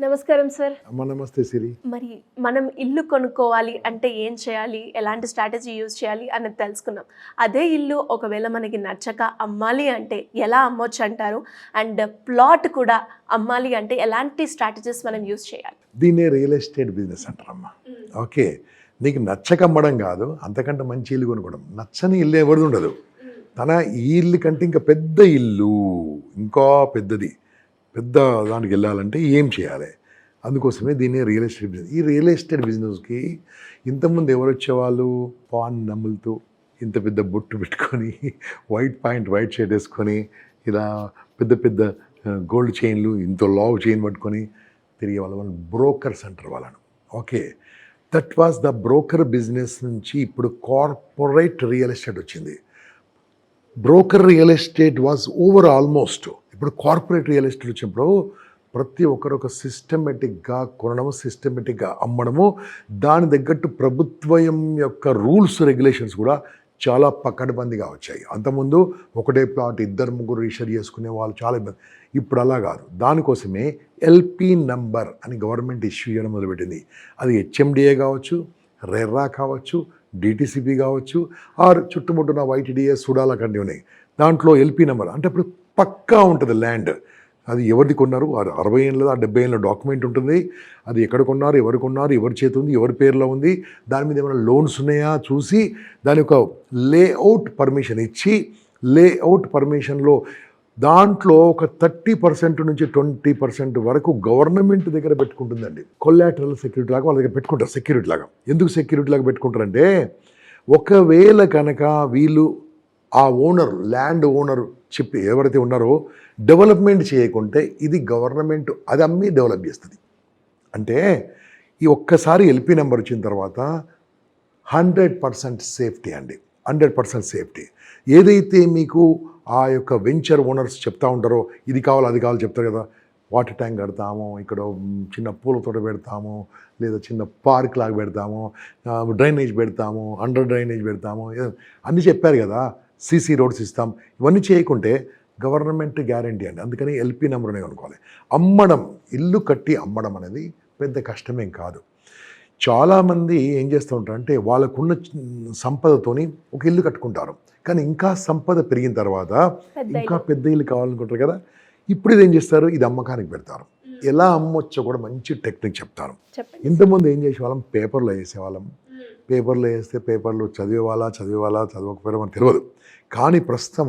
నమస్కారం సార్. నమస్తే సిరి. మరి మనం ఇల్లు కొనుక్కోవాలి అంటే ఏం చేయాలి, ఎలాంటి స్ట్రాటజీ యూజ్ చేయాలి అన్నది తెలుసుకున్నాం. అదే ఇల్లు ఒకవేళ మనకి నచ్చక అమ్మాలి అంటే ఎలా అమ్మొచ్చు అంటారు? అండ్ ప్లాట్ కూడా అమ్మాలి అంటే ఎలాంటి స్ట్రాటజీస్ మనం యూజ్ చేయాలి? దీన్నే రియల్ ఎస్టేట్ బిజినెస్ అంటారమ్మా. ఓకే, నీకు నచ్చక అమ్మడం కాదు, అంతకంటే మంచి ఇల్లు కొనుక్కోవడం. నచ్చని ఇల్లు ఎవరిది ఉండదు. తన ఈ ఇల్లు కంటే ఇంకా పెద్ద ఇల్లు, ఇంకా పెద్ద దానికి వెళ్ళాలంటే ఏం చేయాలి? అందుకోసమే దీన్ని రియల్ ఎస్టేట్ బిజినెస్. ఈ రియల్ ఎస్టేట్ బిజినెస్కి ఇంతకుముందు ఎవరు వచ్చేవాళ్ళు? పాన్ నమ్ములతో ఇంత పెద్ద బొట్టు పెట్టుకొని, వైట్ షర్ట్ వేసుకొని, ఇలా పెద్ద గోల్డ్ చైన్లు, ఇంత లావ్ చైన్ పట్టుకొని తిరిగే వాళ్ళని బ్రోకర్స్ అంటారు వాళ్ళను. Okay, that was the broker business నుంచి ఇప్పుడు కార్పొరేట్ రియల్ ఎస్టేట్ వచ్చింది. Broker real estate was over almost. ఇప్పుడు కార్పొరేట్ రియల్ ఎస్టేట్ వచ్చినప్పుడు ప్రతి ఒక్కరు ఒక సిస్టమేటిక్గా కొనడము, సిస్టమేటిక్గా అమ్మడము, దాని తగ్గట్టు ప్రభుత్వం యొక్క రూల్స్ రెగ్యులేషన్స్ కూడా చాలా పకడ్బందీగా వచ్చాయి. అంతకుముందు ఒకటే ప్లాట్ 2-3 రిజిస్టర్ చేసుకునే వాళ్ళు చాలా ఇబ్బంది. ఇప్పుడు అలా కాదు. దానికోసమే ఎల్పి నంబర్ అని గవర్నమెంట్ ఇష్యూ చేయడం మొదలుపెట్టింది. అది హెచ్ఎండిఏ కావచ్చు, రెర్రా కావచ్చు, డిటిసిపి కావచ్చు, ఆర్ చుట్టుముట్టున్న వైటిడిఎస్ సుడాల కంటే ఉన్నాయి. దాంట్లో ఎల్పి నెంబర్ అంటే ఇప్పుడు పక్కా ఉంటుంది ల్యాండ్. అది ఎవరిది కొన్నారు, 60 ఏళ్ళ 70 ఏళ్ళ డాక్యుమెంట్ ఉంటుంది. అది ఎక్కడ కొన్నారు, ఎవరు కొన్నారు, ఎవరి చేతి ఉంది, ఎవరి పేరులో ఉంది, దాని మీద ఏమైనా లోన్స్ ఉన్నాయా చూసి దాని యొక్క లేఅవుట్ పర్మిషన్ ఇచ్చి, లేఅవుట్ పర్మిషన్లో దాంట్లో ఒక 30% నుంచి 20% వరకు గవర్నమెంట్ దగ్గర పెట్టుకుంటుందండి. కొలాటరల్ సెక్యూరిటీ లాగా వాళ్ళ దగ్గర పెట్టుకుంటారు. సెక్యూరిటీ లాగా ఎందుకు సెక్యూరిటీ లాగా పెట్టుకుంటారంటే, ఒకవేళ కనుక వీళ్ళు ఆ ఓనర్, ల్యాండ్ ఓనర్ చెప్పి ఎవరైతే ఉన్నారో డెవలప్మెంట్ చేయకుంటే ఇది గవర్నమెంట్ అది అమ్మి డెవలప్ చేస్తుంది. అంటే ఈ ఒక్కసారి ఎల్పి నెంబర్ వచ్చిన తర్వాత 100% సేఫ్టీ అండి. 100% సేఫ్టీ. ఏదైతే మీకు ఆ యొక్క వెంచర్ ఓనర్స్ చెప్తా ఉంటారో, ఇది కావాలి అది కావాలి చెప్తారు కదా, వాటర్ ట్యాంక్ కడతాము, ఇక్కడ చిన్న పూల తోట పెడతాము, లేదా చిన్న పార్క్ లాగా పెడతాము, డ్రైనేజ్ పెడతాము, అండర్ డ్రైనేజ్ పెడతాము, అన్నీ చెప్పారు కదా, సీసీ రోడ్స్ ఇస్తాం. ఇవన్నీ చేయకుంటే గవర్నమెంట్ గ్యారంటీ అండి. అందుకని ఎల్పి నెంబర్ అనేవి అనుకోవాలి. అమ్మడం, ఇల్లు కట్టి అమ్మడం అనేది పెద్ద కష్టమేం కాదు. చాలామంది ఏం చేస్తూ ఉంటారు అంటే, వాళ్ళకున్న సంపదతోని ఒక ఇల్లు కట్టుకుంటారు, కానీ ఇంకా సంపద పెరిగిన తర్వాత ఇంకా పెద్ద ఇల్లు కావాలనుకుంటారు కదా. ఇప్పుడు ఇది ఏం చేస్తారు, ఇది అమ్మకానికి పెడతారు. ఎలా అమ్మొచ్చో కూడా మంచి టెక్నిక్ చెప్తారు. ఇంతకుముందు ఏం చేసేవాళ్ళం, పేపర్లో వేసేవాళ్ళం. పేపర్లో వేస్తే పేపర్లు చదివేవాళ్ళ చదవకపోయారో మనకు తెలియదు. కానీ ప్రస్తుతం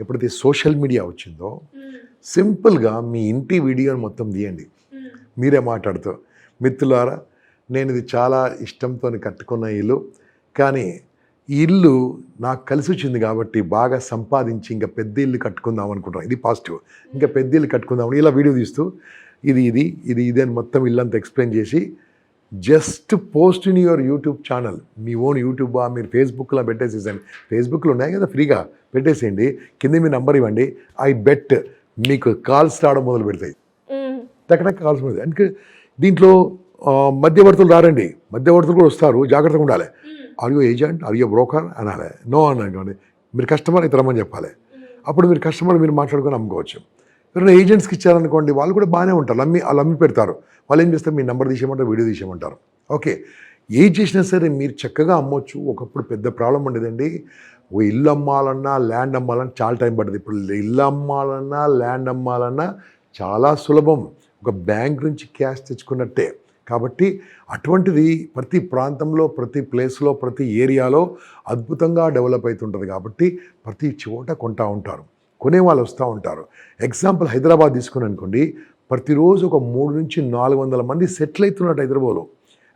ఎప్పుడైతే సోషల్ మీడియా వచ్చిందో, సింపుల్గా మీ ఇంటి వీడియోని మొత్తం తీయండి, మీరే మాట్లాడుతూ, మిత్రులారా నేను ఇది చాలా ఇష్టంతో కట్టుకున్న ఇల్లు, కానీ ఈ ఇల్లు నాకు కలిసి వచ్చింది కాబట్టి బాగా సంపాదించి ఇంకా పెద్ద ఇల్లు కట్టుకుందాం అనుకుంటున్నాను. ఇది పాజిటివ్. ఇంకా పెద్ద ఇల్లు కట్టుకుందామని ఇలా వీడియో తీస్తూ ఇది అని మొత్తం ఇల్లంతా ఎక్స్ప్లెయిన్ చేసి just post in your YouTube channel. మీ ఓన్ యూట్యూబా, మీరు ఫేస్బుక్లో పెట్టేసేసండి. ఫేస్బుక్లో ఉన్నాయి కదా, ఫ్రీగా పెట్టేసేయండి. కింద మీ నెంబర్ ఇవ్వండి. ఐ బెట్ మీకు కాల్స్ రావడం మొదలు పెడతాయి. టక్ కాల్స్ మొదలు. అందుకే దీంట్లో మధ్యవర్తులు రారండి, మధ్యవర్తులు కూడా వస్తారు. జాగ్రత్తగా ఉండాలి. Are you agent, are you broker అనాలి. నో అనండి, మీరు కస్టమర్ అయితే రమ్మని చెప్పాలి. అప్పుడు మీరు కస్టమర్ మీరు మాట్లాడుకొని అమ్ముకోవచ్చు. ఎవరైనా ఏజెంట్స్కి ఇచ్చారనుకోండి, వాళ్ళు కూడా బాగానే ఉంటారు. వాళ్ళు అమ్మి పెడతారు. వాళ్ళు ఏం చేస్తారు, మీ నెంబర్ తీసేయమంటారు, వీడియో తీసేయమంటారు. ఓకే, ఏది చేసినా సరే మీరు చక్కగా అమ్మొచ్చు. ఒకప్పుడు పెద్ద ప్రాబ్లం ఉండేదండి. ఓ ఇల్లు అమ్మాలన్నా, ల్యాండ్ అమ్మాలన్నా చాలా టైం పడుతుంది. ఇప్పుడు ఇల్లు అమ్మాలన్నా, ల్యాండ్ అమ్మాలన్నా చాలా సులభం. ఒక బ్యాంక్ నుంచి క్యాష్ తెచ్చుకున్నట్టే. కాబట్టి అటువంటిది ప్రతి ప్రాంతంలో, ప్రతి ప్లేస్లో, ప్రతి ఏరియాలో అద్భుతంగా డెవలప్ అవుతుంటుంది. కాబట్టి ప్రతి చోట కొంటూ ఉంటారు, కొనేవాళ్ళు వస్తూ ఉంటారు. ఎగ్జాంపుల్ హైదరాబాద్ తీసుకుని అనుకోండి, ప్రతిరోజు ఒక 300 నుంచి 400 మంది సెటిల్ అవుతున్నట్టు హైదరాబాద్లో.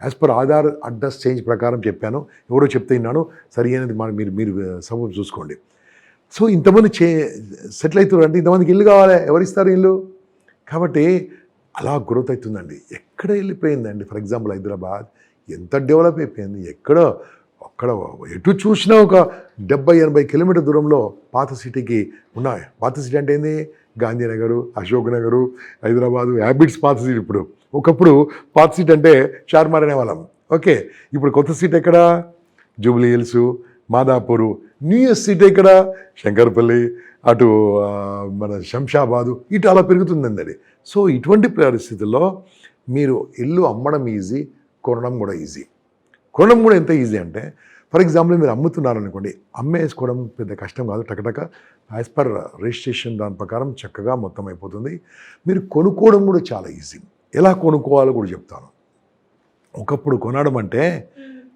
As per Aadhaar address change ప్రకారం చెప్పాను, ఎవరో చెప్తే విన్నాను, సరి అనేది మీరు సబబు చూసుకోండి. సో ఇంతమంది సెటిల్ అవుతున్నారు అంటే ఇంతమందికి ఇల్లు కావాలి, ఎవరిస్తారు ఇల్లు? కాబట్టి అలా గ్రోత్ అవుతుందండి. ఎక్కడ వెళ్ళిపోయిందండి? ఫర్ ఎగ్జాంపుల్ హైదరాబాద్ ఎంత డెవలప్ అయిపోయింది. అక్కడ ఎటు చూసినా ఒక 70-80 కిలోమీటర్ దూరంలో పాత సిటీకి ఉన్నాయి. పాత సిటీ అంటే ఏంది? గాంధీనగరు, అశోక్ నగరు, హైదరాబాదు, హ్యాబిట్స్ పాత సిటీ. ఇప్పుడు ఒకప్పుడు పాత సిటీ అంటే చార్మార్ అనేవాళ్ళం. ఓకే, ఇప్పుడు కొత్త సిటీ ఎక్కడ? Jubilee hills, Madhapur, newest city ఇక్కడ శంకర్పల్లి, అటు మన శంషాబాదు, ఇటు అలా పెరుగుతుందండి అది. సో ఇటువంటి పరిస్థితుల్లో మీరు ఇల్లు అమ్మడం ఈజీ, కొనడం కూడా ఈజీ. కొనడం కూడా ఎంత ఈజీ అంటే, ఫర్ ఎగ్జాంపుల్ మీరు అమ్ముతున్నారనుకోండి, అమ్మేసుకోవడం పెద్ద కష్టం కాదు, టకటక యాజ్ పర్ రిజిస్ట్రేషన్ దాని ప్రకారం చక్కగా మొత్తం అయిపోతుంది. మీరు కొనుక్కోవడం కూడా చాలా ఈజీ. ఎలా కొనుక్కోవాలో కూడా చెప్తాను. ఒకప్పుడు కొనడం అంటే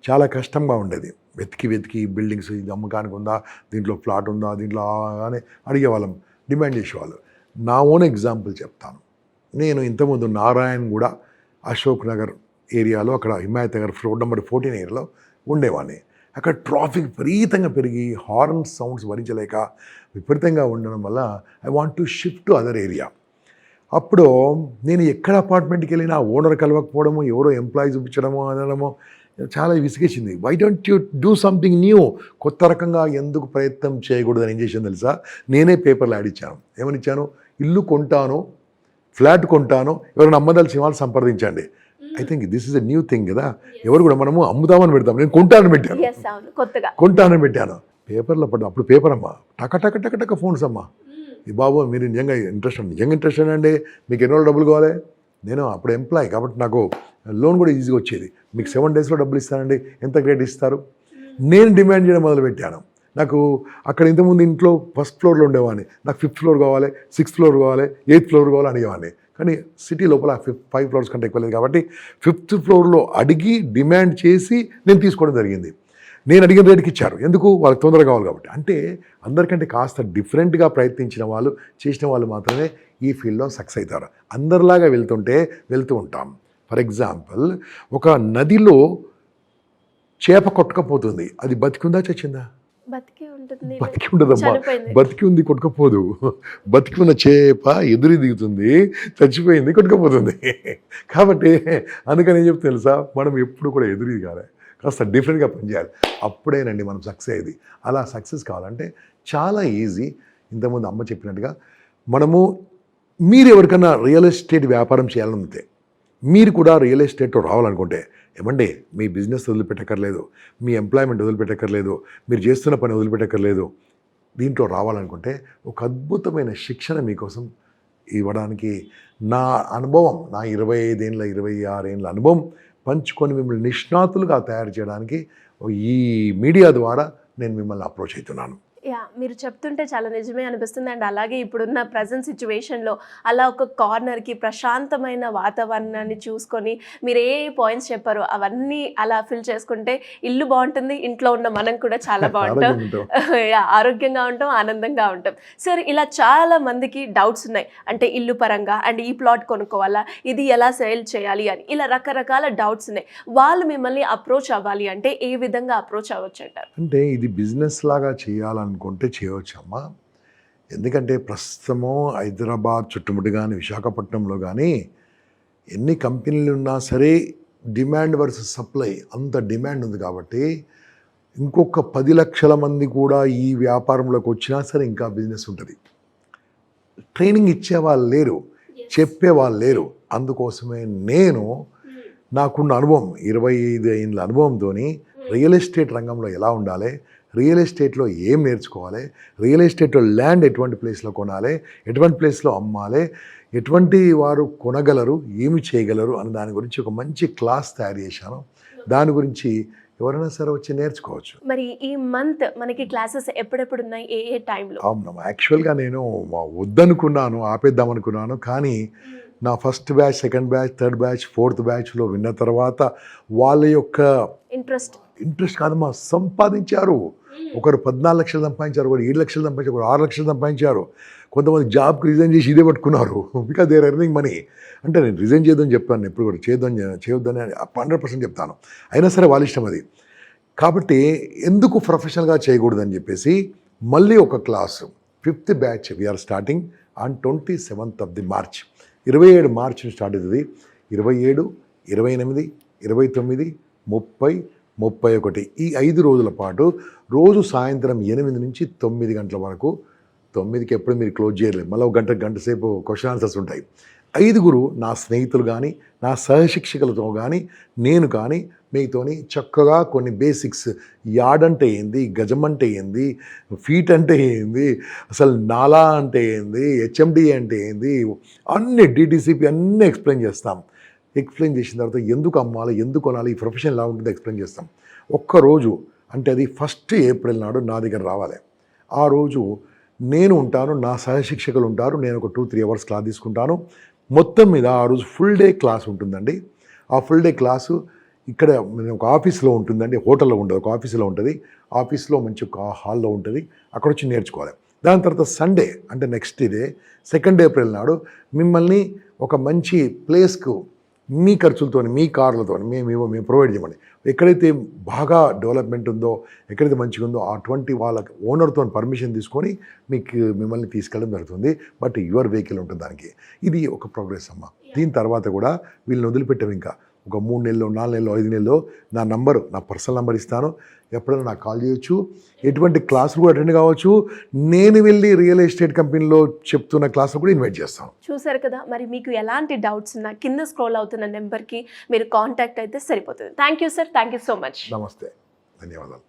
చాలా కష్టంగా ఉండేది. వెతికి బిల్డింగ్స్ ఇది అమ్మకానికి ఉందా, దీంట్లో ఫ్లాట్ ఉందా, దీంట్లో అని అడిగేవాళ్ళం, డిమాండ్ చేసేవాళ్ళు. నా ఓన్ ఎగ్జాంపుల్ చెప్తాను. నేను ఇంతకుముందు నారాయణగూడ, అశోక్ నగర్ ఏరియాలో, అక్కడ హిమాయత్ నగర్ రోడ్ నెంబర్ 14 ఏరియాలో ఉండేవాడిని. అక్కడ ట్రాఫిక్ విపరీతంగా పెరిగి హార్న్ సౌండ్స్ భరించలేక విపరీతంగా ఉండడం వల్ల I want to shift to other area. అప్పుడు నేను ఎక్కడ అపార్ట్మెంట్కి వెళ్ళినా ఓనర్ కలవకపోవడము, ఎవరో ఎంప్లాయీ చూపించడము అనడము చాలా విసిగేసింది. Why don't you do something new? కొత్త రకంగా ఎందుకు ప్రయత్నం చేయకూడదని ఏం చేశాను తెలుసా? నేనే పేపర్లు యాడ్ ఇచ్చాను. ఏమని ఇచ్చాను? ఇల్లు కొంటాను, ఫ్లాట్ కొంటాను, ఎవరైనా అమ్మదలిసిన వాళ్ళు సంప్రదించండి. I think this is a new thing కదా. ఎవరు కూడా మనము అమ్ముదామని పెడతాం, నేను కొంటానని పెట్టాను, కొంటానని పెట్టాను. పేపర్లో పడ్డా. అప్పుడు పేపర్ అమ్మా, టక ఫోన్స్ అమ్మా. ఈ బాబు మీరు నిజంగా ఇంట్రెస్ట్ అండి, మీకు ఎన్నో డబ్బులు కావాలి? నేను అప్పుడు ఎంప్లాయీ కాబట్టి నాకు లోన్ కూడా ఈజీగా వచ్చేది. మీకు 7 daysలో డబ్బులు ఇస్తానండి, ఎంత క్రెడిట్ ఇస్తారు? నేను డిమాండ్ చేయడం మొదలుపెట్టాను. నాకు అక్కడ ఇంతకుముందు ఇంట్లో ఫస్ట్ ఫ్లోర్లో ఉండేవాడిని, నాకు 5th floor కావాలి, 6th floor కావాలి, 8th floor కావాలి అడిగేవాడిని. కానీ సిటీ లోపల 5 floors కంటే ఎక్కువ లేదు కాబట్టి 5th floorలో అడిగి డిమాండ్ చేసి నేను తీసుకోవడం జరిగింది. నేను అడిగిన రేటుకి ఇచ్చారు. ఎందుకు? వాళ్ళకి తొందరగా కావాలి కాబట్టి. అంటే అందరికంటే కాస్త డిఫరెంట్గా ప్రయత్నించిన వాళ్ళు, చేసిన వాళ్ళు మాత్రమే ఈ ఫీల్డ్లో సక్సెస్ అవుతారు. అందరిలాగా వెళ్తూ ఉంటాం. ఫర్ ఎగ్జాంపుల్, ఒక నదిలో చేప కొట్టుకపోతుంది, అది బతికుందా చచ్చిందా? బతికి ఉంటుందమ్మా. బతికి ఉంది, కొట్టుకపోదు. బతికి ఉన్న చేప ఎదురు దిగుతుంది, చచ్చిపోయింది, కొట్టుకపోతుంది. కాబట్టి అందుకని ఏం చెప్తే తెలుసా, మనం ఎప్పుడు కూడా ఎదురు దిగాలి, కాస్త డిఫరెంట్గా పనిచేయాలి. అప్పుడేనండి మనం సక్సెస్ అయ్యేది. అలా సక్సెస్ కావాలంటే చాలా ఈజీ. ఇంతకుముందు అమ్మ చెప్పినట్టుగా మీరు ఎవరికైనా రియల్ ఎస్టేట్ వ్యాపారం చేయాలనుకుంటే, మీరు కూడా రియల్ ఎస్టేట్లో రావాలనుకుంటే, ఏమండి మీ బిజినెస్ వదిలిపెట్టక్కర్లేదు, మీ ఎంప్లాయ్మెంట్ వదిలిపెట్టక్కర్లేదు, మీరు చేస్తున్న పని వదిలిపెట్టక్కర్లేదు. దీంట్లో రావాలనుకుంటే ఒక అద్భుతమైన శిక్షణ మీకోసం ఇవ్వడానికి నా అనుభవం, నా 25 ఏళ్ళ 26 ఏళ్ళ అనుభవం పంచుకొని మిమ్మల్ని నిష్ణాతులుగా తయారు చేయడానికి ఈ మీడియా ద్వారా నేను మిమ్మల్ని అప్రోచ్ అవుతున్నాను. మీరు చెప్తుంటే చాలా నిజమే అనిపిస్తుంది. అండ్ అలాగే ఇప్పుడున్న ప్రజెంట్ సిచ్యువేషన్లో అలా ఒక కార్నర్కి ప్రశాంతమైన వాతావరణాన్ని చూసుకొని మీరు ఏ పాయింట్స్ చెప్పారో అవన్నీ అలా ఫిల్ చేసుకుంటే ఇల్లు బాగుంటుంది, ఇంట్లో ఉన్న మనం కూడా చాలా బాగుంటాం, ఆరోగ్యంగా ఉంటాం, ఆనందంగా ఉంటాం. సార్, ఇలా చాలా మందికి డౌట్స్ ఉన్నాయి. అంటే ఇల్లు పరంగా అండ్ ఈ ప్లాట్ కొనుక్కోవాలా, ఇది ఎలా సేల్ చేయాలి అని, ఇలా రకరకాల డౌట్స్ ఉన్నాయి. వాళ్ళు మిమ్మల్ని అప్రోచ్ అవ్వాలి అంటే ఏ విధంగా అప్రోచ్ అవ్వచ్చు అంటారు? అంటే ఇది బిజినెస్ లాగా చేయాలనుకుంటే చేయవచ్చమ్మా. ఎందుకంటే ప్రస్తుతము హైదరాబాద్ చుట్టుముట్టు కానీ, విశాఖపట్నంలో కానీ ఎన్ని కంపెనీలు ఉన్నా సరే డిమాండ్ వర్సెస్ సప్లై, అంత డిమాండ్ ఉంది. కాబట్టి ఇంకొక 10 లక్షల మంది కూడా ఈ వ్యాపారంలోకి వచ్చినా సరే ఇంకా బిజినెస్ ఉంటుంది. ట్రైనింగ్ ఇచ్చేవాళ్ళు లేరు, చెప్పేవాళ్ళు లేరు. అందుకోసమే నేను నాకున్న అనుభవం, 25 ఏళ్ళ అనుభవంతో రియల్ ఎస్టేట్ రంగంలో ఎలా ఉండాలి, రియల్ ఎస్టేట్లో ఏం నేర్చుకోవాలి, రియల్ ఎస్టేట్లో ల్యాండ్ ఎటువంటి ప్లేస్లో కొనాలి, ఎటువంటి ప్లేస్లో అమ్మాలి, ఎటువంటి వారు కొనగలరు, ఏమి చేయగలరు అన్న దాని గురించి ఒక మంచి క్లాస్ తయారు చేశాను. దాని గురించి ఎవరైనా సరే వచ్చి నేర్చుకోవచ్చు. మరి ఈ మంత్ మనకి క్లాసెస్ ఎప్పుడెప్పుడు ఉన్నాయి, ఏ టైంలో? అవునమ్మా, యాక్చువల్గా నేను వద్దనుకున్నాను, ఆపేద్దాం అనుకున్నాను. కానీ నా first batch, second batch, third batch, fourth బ్యాచ్లో విన్న తర్వాత వాళ్ళ యొక్క ఇంట్రెస్ట్ కాదమ్మా, సంపాదించారు. ఒకరు 14 లక్షలు సంపాదించారు, ఒకరు 7 లక్షలు సంపాదించారు, ఒకరు 6 లక్షలు సంపాదించారు. కొంతమంది జాబ్కి రిజైన్ చేసి ఇదే పట్టుకున్నారు, because they are earning money. అంటే నేను రిజైన్ చేయొద్దని చెప్పాను, ఎప్పుడు కూడా చేయొద్దని 100% చెప్తాను. అయినా సరే వాళ్ళ ఇష్టం అది. కాబట్టి ఎందుకు ప్రొఫెషనల్గా చేయకూడదని చెప్పేసి మళ్ళీ ఒక class 5th batch we're starting on 27th March. 27 March start అవుతుంది. 27, 28, 29, 30, 31 ఈ 5 రోజుల పాటు రోజు సాయంత్రం 8 నుంచి 9 గంటల వరకు, 9కి ఎప్పుడు మీరు క్లోజ్ చేయలేదు, మళ్ళీ ఒక గంట సేపు క్వశ్చన్ ఆన్సర్స్ ఉంటాయి. 5 నా స్నేహితులు కానీ, నా సహశిక్షకులతో కానీ, నేను కానీ మీతోని చక్కగా కొన్ని బేసిక్స్, యార్డ్ అంటే ఏంది, గజం అంటే ఏంది, ఫీట్ అంటే ఏంది, అసలు నాలా అంటే ఏంది, హెచ్ఎండి అంటే ఏంది, అన్ని డిటిసిపి అన్నీ ఎక్స్ప్లెయిన్ చేస్తాం. ఎక్స్ప్లెయిన్ చేసిన తర్వాత ఎందుకు అమ్మాలి, ఎందుకు కొనాలి, ఈ ప్రొఫెషన్ ఎలా ఉంటుందో ఎక్స్ప్లెయిన్ చేస్తాం. ఒక్కరోజు అంటే అది 1 ఏప్రిల్ నాడు నా దగ్గర రావాలి. ఆ రోజు నేను ఉంటాను, నా సహశిక్షకులు ఉంటారు, నేను ఒక 2-3 అవర్స్ క్లాస్ తీసుకుంటాను. మొత్తం మీద ఆ రోజు ఫుల్ డే క్లాస్ ఉంటుందండి. ఆ ఫుల్ డే క్లాసు ఇక్కడ ఒక ఆఫీస్లో ఉంటుందండి, హోటల్లో ఉండదు, ఒక ఆఫీస్లో ఉంటుంది. ఆఫీస్లో మంచి ఒక హాల్లో ఉంటుంది, అక్కడ వచ్చి నేర్చుకోవాలి. దాని తర్వాత సండే అంటే నెక్స్ట్ డే 2 ఏప్రిల్ నాడు మిమ్మల్ని ఒక మంచి ప్లేస్కు మీ ఖర్చులతో, మీ కార్లతో మేము ప్రొవైడ్ చేయమని, ఎక్కడైతే బాగా డెవలప్మెంట్ ఉందో, ఎక్కడైతే మంచిగా ఉందో అటువంటి వాళ్ళ ఓనర్తో పర్మిషన్ తీసుకొని మిమ్మల్ని తీసుకెళ్ళడం జరుగుతుంది. బట్ యువర్ వెహికల్ ఉంటుంది దానికి. ఇది ఒక ప్రోగ్రెస్ అమ్మ. దీని తర్వాత కూడా వీళ్ళని వదిలిపెట్టాము. ఇంకా ఒక 3 నెలలు, 4 నెలలు, 5 నెలలు నా పర్సనల్ నెంబర్ ఇస్తాను. ఎప్పుడైనా నాకు కాల్ చేయొచ్చు. ఎటువంటి క్లాసులు కూడా అటెండ్ కావచ్చు. నేను వెళ్ళి రియల్ ఎస్టేట్ కంపెనీలో చెప్తున్న క్లాసులు కూడా ఇన్వైట్ చేస్తాను. చూసారు కదా, మరి మీకు ఎలాంటి డౌట్స్ ఉన్నా కింద స్క్రోల్ అవుతున్న నెంబర్కి మీరు కాంటాక్ట్ అయితే సరిపోతుంది. Thank you sir, thank you so much. నమస్తే, ధన్యవాదాలు.